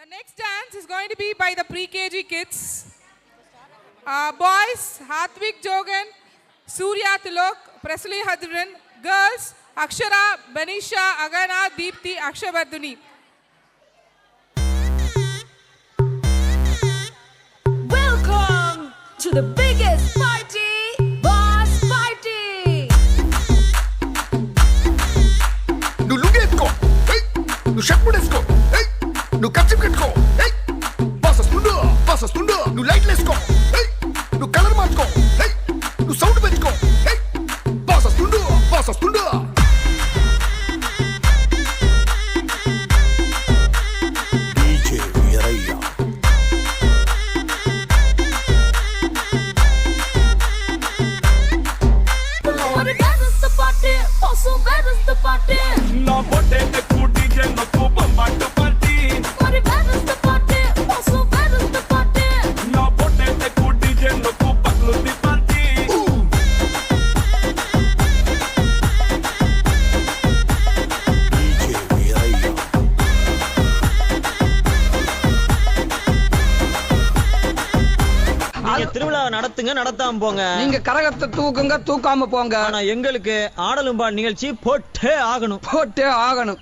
The next dance is going to be by the pre-KG kids. Boys, Hatvik Jogan, Surya Tilok, Presley Hadran. Girls, Akshara, Banisha, Agana, Deepthi, Akshavardhuni. Welcome to the biggest party, Boss Party. Nu lugesko, hey, nu shakmudesko, hey, nu kapchipketko, hey, Bossa stunda, nu lightlesko, hey, nu color matko, hey, nu sound benchko, hey, Bossa stunda. DJ Viraya. What it does is the party, also where is the party? No bote te kuti je no ko bomba to party. What it does is the party, also where is the party? No bote te kuti je no ko paklu di party. DJ Viraya. நீங்க திருவிழா நடத்துங்க நடத்தாம போங்க. நீங்க கரகத்தை தூக்குங்க தூக்காம போங்க. ஆனா எங்களுக்கு ஆடலும் பாடல் நிகழ்ச்சி போட்டே ஆகணும். போட்டே ஆகணும்.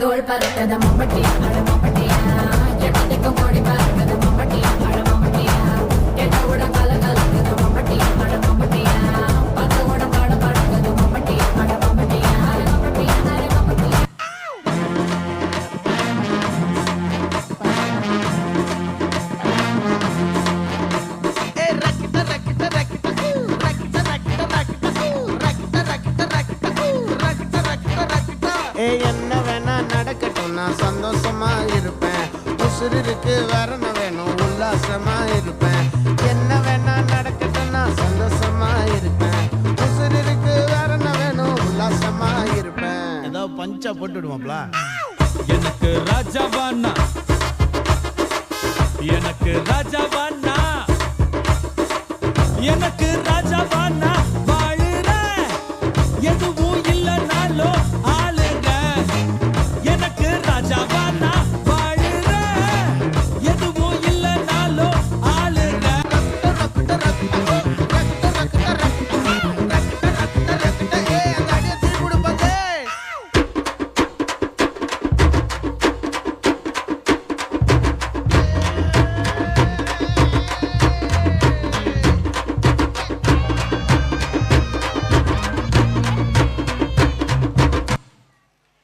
தோள் பறக்கத மம்பட்டி அட மம்பட்டியா எட்டத்துக்கு மோடி பறக்கத மம்பட்டியா அட மம்பட்டியா எட்டோட கல கலக்கத மம்பட்டியா அட மம்பட்டியா பத்தோட பாட பறக்கத மம்பட்டியா அட மம்பட்டியா அட மம்பட்டியா அட மம்பட்டியா என்ன வேணா நடக்கட்டும் நான் சந்தோஷமா இருப்பேன் உசுருக்கு வரணும் வேணும் உல்லாசமா இருப்பேன் என்ன வேணா நடக்கட்டும் நான் சந்தோஷமா இருப்பேன் உசுருக்கு வரணும் வேணும் உல்லாசமா இருப்பேன் ஏதோ பஞ்சா போட்டுடுவோம்ல எனக்கு ராஜாவானா எனக்கு